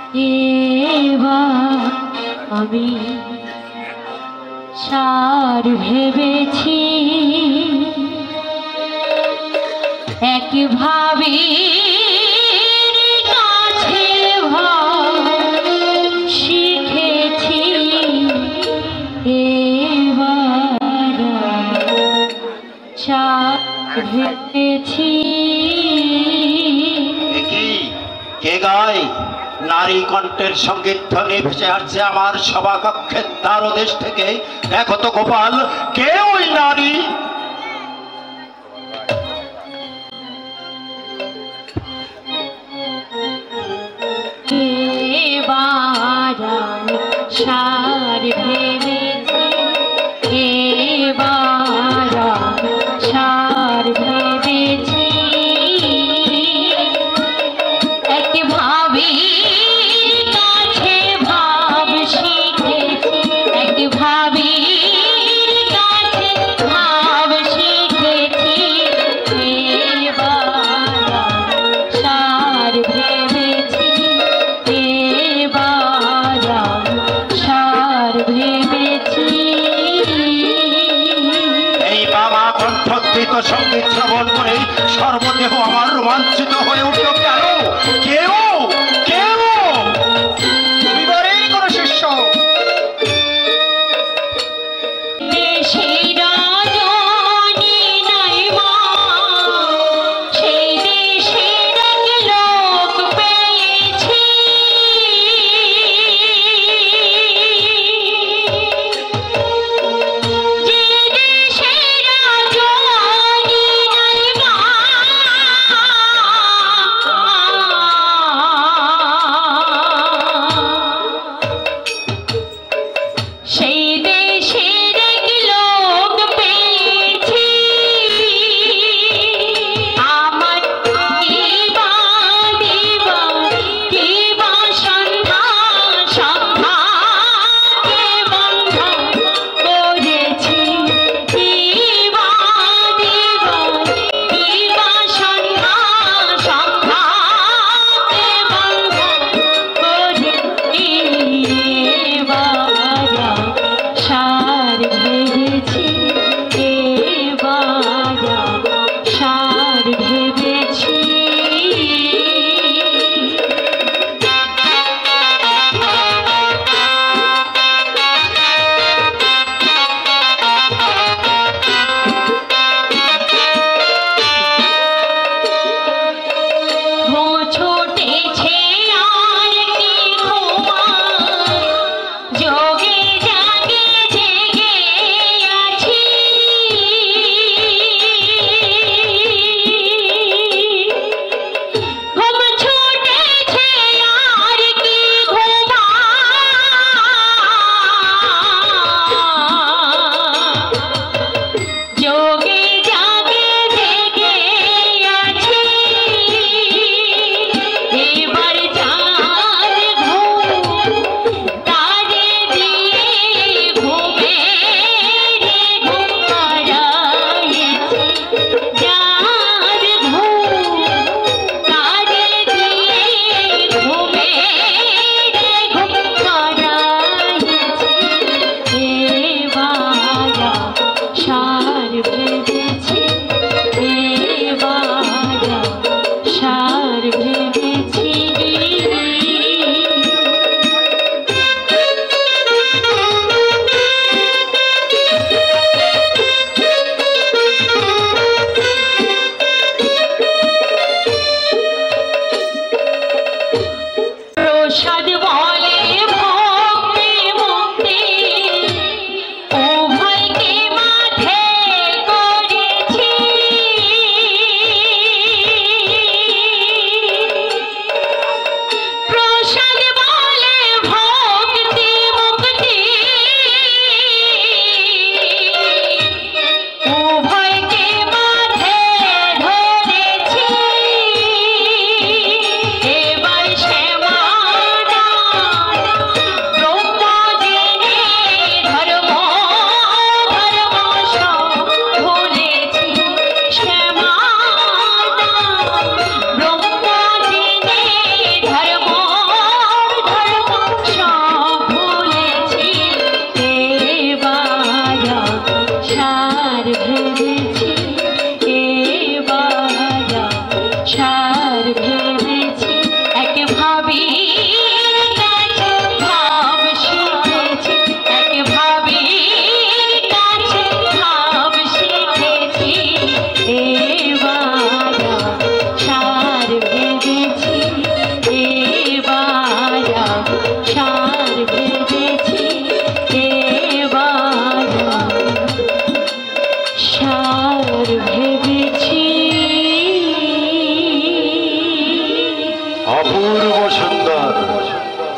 এবার আমি সার ভেবেছি একভাবে কাছে শিখেছি এবার সার ভেবেছি। কে গায়? নারী কণ্ঠের সঙ্গীত ধ্বনি ভেসে আসছে আমার সভাকক্ষের দ্বারদেশ থেকে। দেখো তো গোপাল, কে ওই নারী? এবার সার ভেবেছি এবার সার ভেবেছি একভাবে কাছে ভাব শিখেছি একভাবে কাছে ভাব শিখেছি এবার সার ভেবেছি এবার সার ভেবেছি।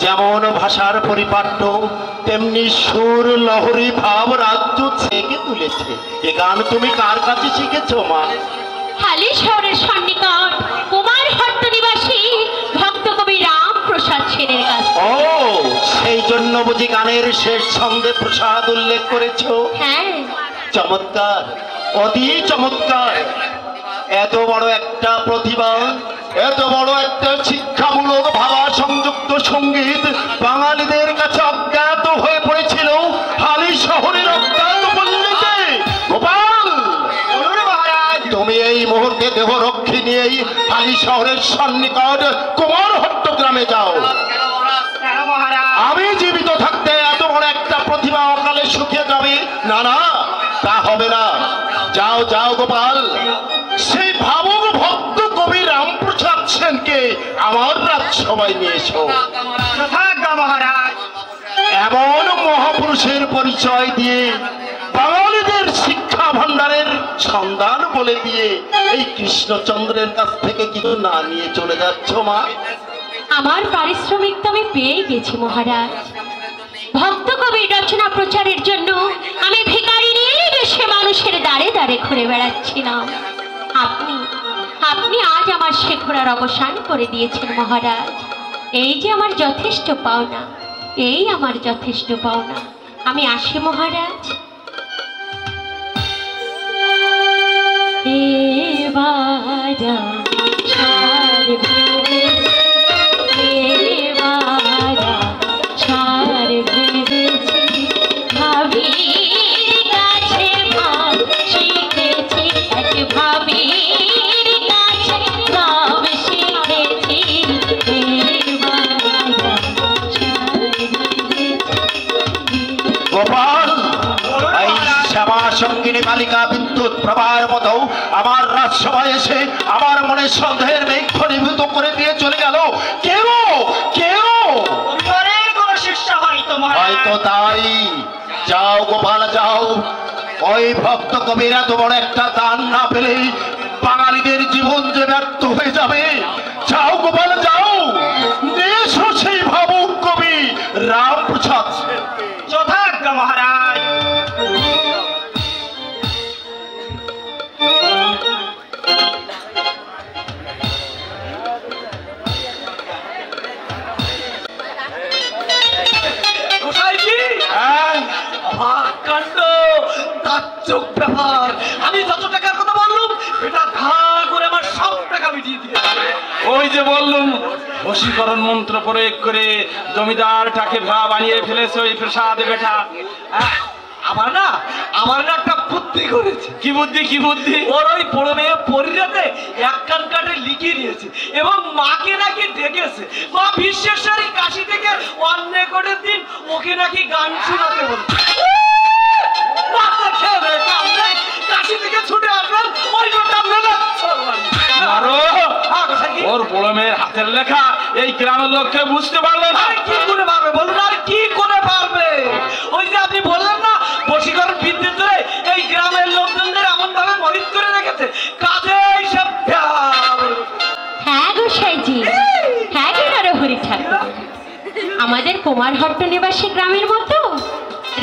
যেমন ভাষার পরিপাট্য তেমনি সুর লহরী ভাব রাজ্য ছেকে তুলেছে। এ গান তুমি কার কাছে শিখেছো মা? হালি শহরের সন্নিকট কুমার হট্ট নিবাসী ভক্ত কবি রামপ্রসাদ সেনের কাছে। ও, সেই জন্য বুঝি গানের শেষ ছন্দে প্রসাদ উল্লেখ করেছো? হ্যাঁ, চমৎকার, অতি চমৎকার। এত বড় একটা প্রতিভা, এত বড় একটা শিক্ষামূলক ভাবা সংযুক্ত সঙ্গীত বাঙালিদের কাছে অজ্ঞাত হয়ে পড়েছিল হালি শহরের অজ্ঞাত পল্লীতে। গোপাল, তুমি এই মুহূর্তে দেহরক্ষী নিয়েই হালি শহরের সন্নিকট কুমারহট্ট গ্রামে যাও। আমি জীবিত থাকতে এত বড় একটা প্রতিভা অকালে শুকিয়ে যাবে? না না, তা হবে না। যাও যাও গোপাল, সেই ভাবুক ভক্ত কবি রামপ্রসাদ সেনকে আমার রাজসভায় নিয়ে এসো। মহারাজ, এমন মহাপুরুষের পরিচয় দিয়ে বাঙালিদের শিক্ষা ভান্ডারের সন্ধান বলে দিয়ে এই কৃষ্ণচন্দ্রের কাছ থেকে কিছু না নিয়ে চলে যাচ্ছ মা? আমার পারিশ্রমিক তো আমি পেয়ে গেছি মহারাজ। ভক্ত কবির রচনা প্রচারের জন্য আমি ভিখারিনীর বেশে মানুষের দ্বারে দ্বারে ঘুরে বেড়াচ্ছিলাম। আপনি আপনি আজ আমার সে ঘোরার অবসান করে দিয়েছেন মহারাজ। এই যে আমার যথেষ্ট পাওনা, এই আমার যথেষ্ট পাওনা। আমি আসি মহারাজ। এবারা ছাড় ভেবে, এবারা ছাড় ভেবেছি, ভাবির কাছে ভাব শিখেছি, এক ভাবির কাছে ভাব শিখেছি, এবারা ছাড় ভেবেছি। গোপাল, এই শ্যামা সঙ্গিনী বালিকা বিদ্যুৎ প্রভার মতো আমার রাজসভায় এসে আমার মনে সন্দেহের মেঘ ঘনীভূত করে দিয়ে চলে গেল। কেউ কেউ কোনো শিষ্য হয়তো হয়তো তাই। যাও গোপাল যাও, ওই ভক্ত কবির এত বড় একটা দান না পেলেই বাঙালিদের জীবন যে ব্যর্থ হয়ে যাবে। যাও গোপাল যাও, এসো সেই ভাবুক কবি রামপ্রসাদ সেনকে। যথাজ্ঞ মহারাজ। ব্যাপার, আমি যত টাকার কথা বললাম এটা ধা করে আমার সব টাকা মিটিয়ে দিয়ে। ওই যে বললুম বশীকরণ মন্ত্র প্রয়োগ করে জমিদারটাকে ভা বানিয়ে ফেলেছে ওই প্রসাদ বেটা। আমার না একটা বুদ্ধি করেছে। কি বুদ্ধি, কি বুদ্ধি? ওর ওই বড় মেয়ে পরিরাতে এক কান কাটে লিখিয়ে দিয়েছে এবং মাকে নাকি ডেকেছে। মা বিশ্বেশ্বরী কাশি থেকে অন্য কোটের দিন ওকে নাকি গান শোনাতে বলছে। কাশি থেকে ছুটে আসবেন ওই ওর বড় মেয়ের হাতের লেখা এই গ্রামের লোককে বুঝতে পারলো না। কি করে পারবে বলুন? আর কি করে পারবে? ওই যে আপনি বললেন না বশীকরণ বিদ্যুৎ ধরে এই গ্রামের লোকজনদের এমন ভাবে মরিত করে রেখেছে কাজে এইসব। হ্যাঁ গোসাইজি, হ্যাঁ গো নরহরি ঠাকুর, আমাদের কুমারহট্ট নিবাসী গ্রামের মতো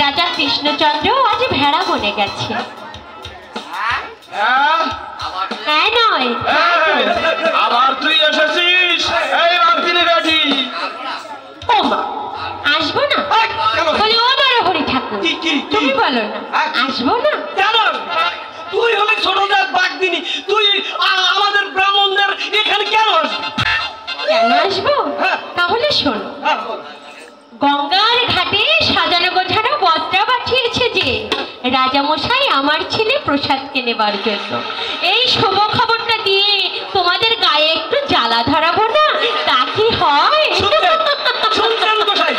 রাজা কৃষ্ণচন্দ্র আজ ভেড়া বনে গেছে। হ্যাঁ, হ্যাঁ নয়, আবার তুই এসেছিস? এই রাত্রি রেডি। ও মা, আসবো না? বলি ও নরহরি ঠাকুর, তুমি বলো না আসবো না? কেন? তুই হলে ছোট জাত বাগদিনী, তুই আমাদের ব্রাহ্মণদের এখানে কেন আসবি? কেন আসবো? তাহলে শোনো, গঙ্গার ঘাটে সাজানো গোছানো বস্ত্র পাঠিয়েছে যে রাজামশাই আমার ছেলে প্রসাদকে নেবার জন্য। এই শুভ খবরটা দিয়ে তোমাদের গায়ে একটু জ্বালা ধরাবো না, তা কি হয়? শুনছেন গোসাই?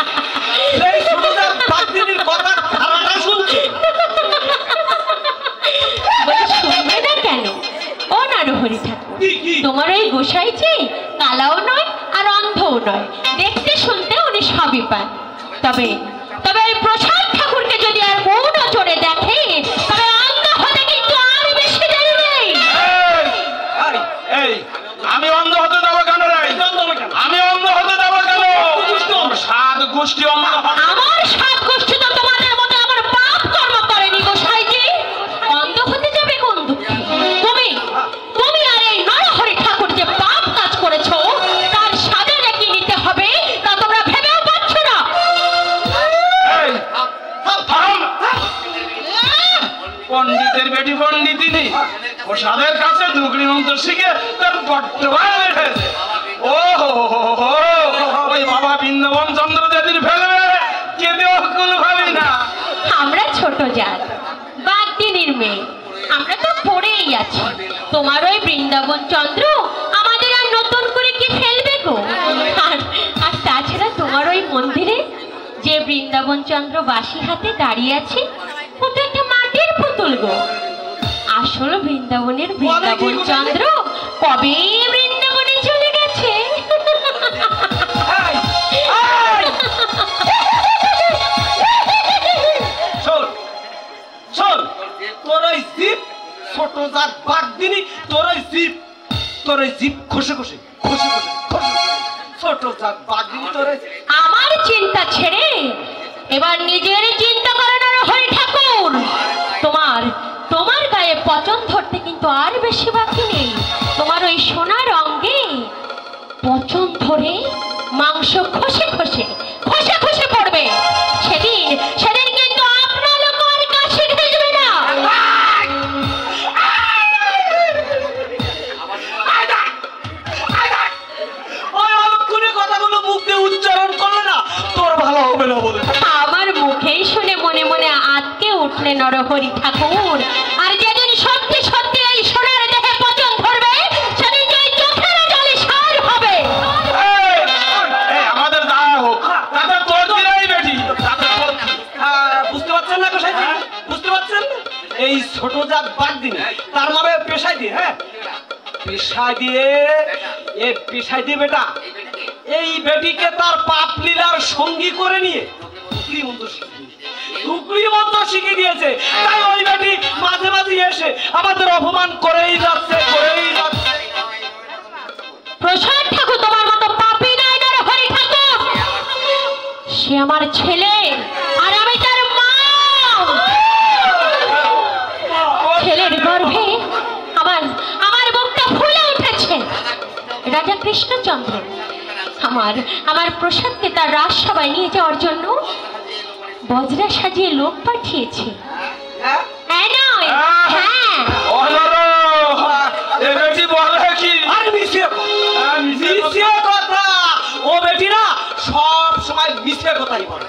সেই ছোট জাত বাগদিনীর কথা ধারাটা শুনছি। বলে শুনবে না কেন? ও নরহরি ঠাকুর, তোমার ওই গোসাই যে কালাও নয় আর অন্ধও নয়, দেখতে শুনতে উনি সবই পান। তবে তবে ওই প্রসাদ ঠাকুরকে যদি আর মন চড়ে দেখে তবে অন্ধ হতে কিন্তু আমি বেশি দেরি নেই। এই আমি অন্ধ হতে দেবো কেন রে? আমি অন্ধ হতে দেবো কেন? গোষ্ঠী অন্ধ হবে। আমার 7 গোষ্ঠী তো তোমাদের মতো আমার পাপ কর্ম করেনি গোসাইজি। অন্ধ হতে যাবে কোন দুঃখে? তুমি আর এই নরহরি ঠাকুর যে পাপ কাজ করেছো তার সাজা নাকি নিতে হবে তা তোমরা ভেবেও পাচ্ছ না। এই, থাম। পণ্ডিতের বেটি পণ্ডিতিনী প্রসাদের কাছে দুগড়ি মন্ত্র শিখে তার বর্তমান হয়েছে। ও ওই বাবা বৃন্দাবন চন্দ্র যেদিন ফেলবে কেঁদেও কোনো ভাবি না। আমরা ছোট জাত বাগদিনীর মেয়ে, আমরা তো পড়েই আছি। তোমার ওই বৃন্দাবন চন্দ্র আমাদের আর নতুন করে কি ফেলবে গো? আর তাছাড়া তোমার ওই মন্দিরে যে বৃন্দাবন চন্দ্র বাসি হাতে দাঁড়িয়ে আছে ও তো একটা মাটির পুতুল গো। আসল বৃন্দাবনের বৃন্দাবন চন্দ্র কবে বৃন্দাবনে চলে গেছে। শোন, তোর ওই জিপ ছোট জাত বাগদিনী, তোর ওই জিপ খসে ছোট জাত বাগদিনী তোর আমার চিন্তা ছেড়ে এবার নিজের চিন্তা করেন আর হরি ঠাকুর। তোমার গায়ে পচন ধরতে কিন্তু আর বেশি বাকি নেই। তোমার ওই সোনার অঙ্গে পচন ধরে মাংস খসে পড়বে। সেদিন কিন্তু আপনার লোক আর কাছে ঘেসবে না। ওই অলক্ষণে কথাগুলো মুখ দিয়ে উচ্চারণ করলে না তোর ভালো হবে না বলে। আমার মুখেই শুনে মনে মনে আটকে উঠলে নরহরি ঠাকুর। আর যেদিন সত্যি সত্যি এই সোনার দেহে পচন ধরবে সেদিন যে চোখের জলে সার হবে। আমাদের যা হোক তাতে তোর দিলেই বেটি। বুঝতে পারছেন না গোসাইজি? বুঝতে পারছেন? এই ছোট জাত বাগদিনী তার মানে পেশায় দিয়ে, হ্যাঁ পেশায় দিয়ে বেটা এই বেটিকে তার পাপ লীলার সঙ্গী করে নিয়ে টুকরি মন্ত্র শিখিয়ে দিয়েছে। তাই ওই বেটি মাঝে মাঝে এসে আমাদের অপমান করেই যাচ্ছে। প্রসাদ ঠাকুর তোমার মতো পাপী নয় নরহরি ঠাকুর। সে আমার ছেলে আর আমি তার মা। ছেলের গর্ভে আমার বুকটা ফুলে উঠেছে। রাজা কৃষ্ণচন্দ্র আমার প্রসাদকে তার রাজসভায় নিয়ে যাওয়ার জন্য বজরা সাজিয়ে লোক পাঠিয়েছে। হ্যাঁ নয়? হ্যাঁ। কথা ও বেটি না সব সময় মিথ্যে কথাই বলে।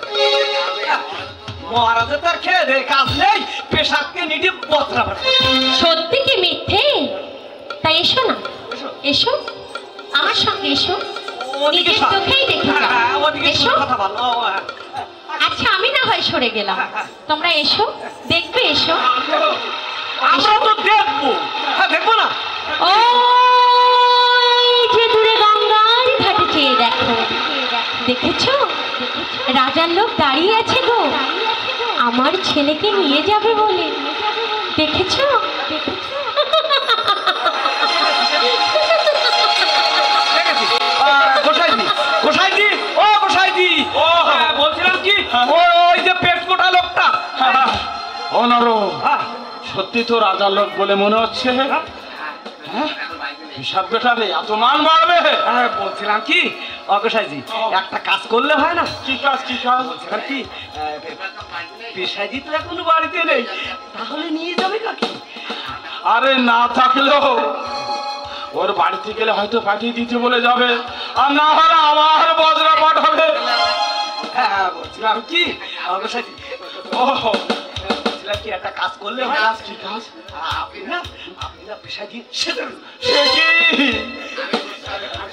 মহারাজের তার খেয়ে দে কাজ নেই, পেশাবকে নিয়ে বত্রা পাঠায়। সত্যি কি মিথ্যে? তাই এসো না, এসো আমার সঙ্গে এসো, নিজের চোখেই দেখে যাও। এসো। আচ্ছা আমি না হয় সরে গেলাম, তোমরা এসো, দেখবে এসো। আমরা তো দেখবো, দেখবো না? ওই যে দূরে গঙ্গার ঘাটে চেয়ে দেখো, দেখেছো রাজার লোক দাঁড়িয়ে আছে গো, আমার ছেলেকে নিয়ে যাবে বলে। দেখেছো? বলছিলাম কি ওই যে পেট মোটা লোকটা সত্যি তো রাজার লোক বলে মনে হচ্ছে। হিসাব বেটারে এত মান বাড়বে? বলছিলাম কি অগোসাইজি একটা কাজ করলে হয় না? কি কাজ? বলছিলাম কি পেশাইজি তো এখন বাড়িতে নেই, তাহলে নিয়ে যাবে কাকে? আরে না থাকলেও ওর বাড়িতে গেলে হয়তো পাঠিয়ে দিতে বলে যাবে, আর না হলে আমার বজরা পাঠাবে। হ্যাঁ বলছিলাম কি অগোসাইজি কি একটা কাজ করলে হয় না? কি কাজ? আপনি না পেশাইজি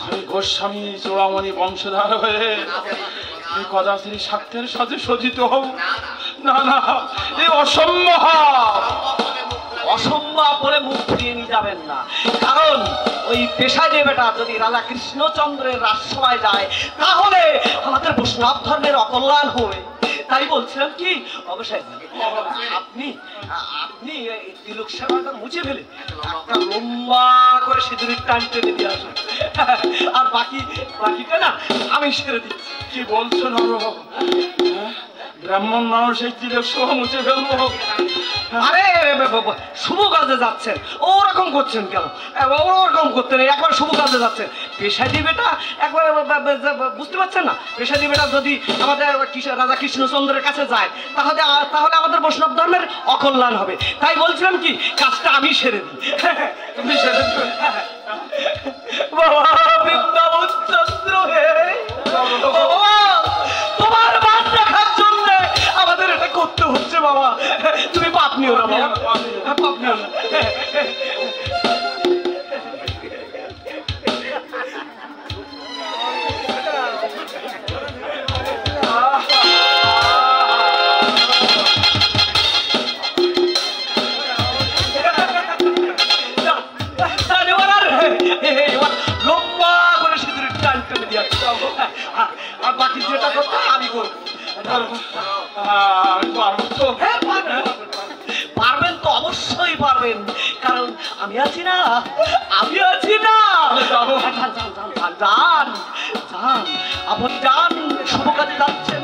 আমি গোস্বামী চূড়ামণি বংশধর হয়ে এই কদাচির স্বার্থের সাথে সজ্জিত হব না? এই অসম্ভব বলে মুখ ফিরিয়ে নিয়ে যাবেন না, কারণ ওই পেশায় যে বেটা যদি রাজা কৃষ্ণচন্দ্রের রাজসভায় যায় তাহলে আমাদের বৈষ্ণব ধর্মের অকল্যাণ হবে। তাই বলছিলাম কি অবশ্যই আপনি আপনি এই তিলক সেবাটা মুছে ফেলে একটা লম্বা করে সিঁদুরের টান টেনে দিয়ে আসুন, আর বাকিটা না আমি সেরে দিচ্ছি। কি বলছো নরবাবু? ব্রাহ্মণ মানুষ এই তিলক সেবা মুছে ফেলবো? আরে শুভ কাজে যাচ্ছেন, ওরকম করছেন কেন? ওরকম করতে নেই, একবার শুভ কাজে যাচ্ছেন। পেশায় দিবেটা একবার বুঝতে পারছেন না? পেশায় দিবেটা যদি আমাদের রাজা কৃষ্ণচন্দ্রের কাছে যায় তাহলে আমাদের বৈষ্ণব ধর্মের অকল্যাণ হবে। তাই বলছিলাম কি কাজটা আমি সেরে দিই। তুমি সেরে দিবে? বাবা বৃন্দাবন চন্দ্র হে, তোমার মান রাখার জন্য আমাদের এটা করতে হচ্ছে বাবা। তুমি পাপ নিও না বাবা, পাপ নিও না। লম্বা করে সিঁদুরের টান টেনে দিয়ে আর বাকি যেটা করতে আমি করবো। আমি পারবো তো? হ্যাঁ পারবেন তো, অবশ্যই পারবেন, কারণ আমি আছি না, আমি আছি না। যাবো। যান আপনি যান, শুভ কাজে যাচ্ছেন,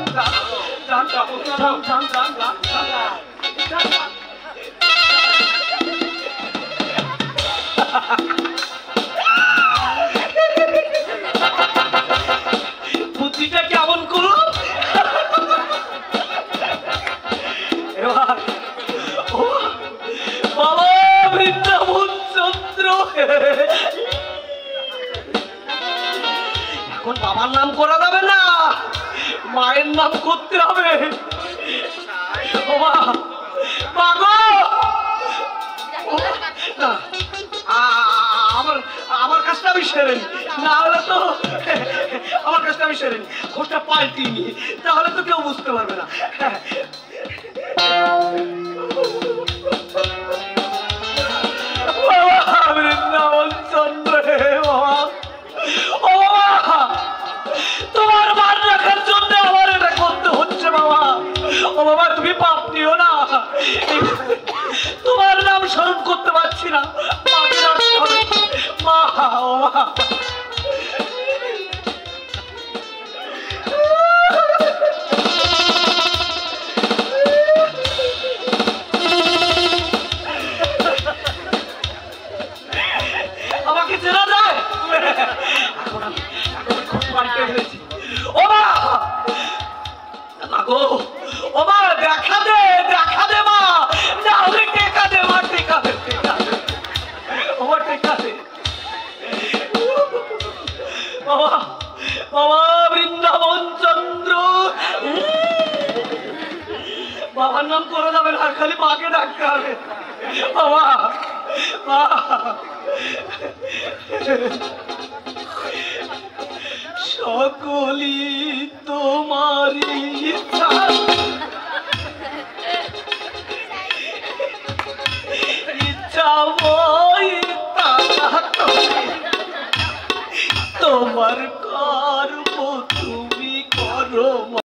বুদ্ধিটা কেমন করুন এবার। বাবা বৃন্দাবন চন্দ্র, এখন বাবার নাম করা যাবে না, মায়ের নাম করতে হবে। আমার কাজটা আমি সেরে নি, না হলে তো আমার কাজটা আমি সেরে নি, ঘোষটা পাল্টিয়ে নি, তাহলে তো কেউ বুঝতে পারবে না। বৃন্দাবন চন্দ্র হে বাবা, ও বাবা তোমার মান রাখার জন্য আমার এটা করতে হচ্ছে বাবা। ও বাবা তুমি পাপ নিও না, তোমার নাম স্মরণ করতে পারছি না, মা ও মা। আমাকে চেনা যায়? এখন আমি খুব পাল্টে ফেলেছি। ও মা, গো ও মা, দেখা দে মা, না হলে টেকা দে মা, টেকা দে ও মা, টেকা দে বাবা বৃন্দাবন চন্দ্র। বাবার নাম করে যাবে না, খালি মাকে ডাকতে হবে। বাবা সকলি তোমারি ইচ্ছা, তোমার কর্ম তুমি করো।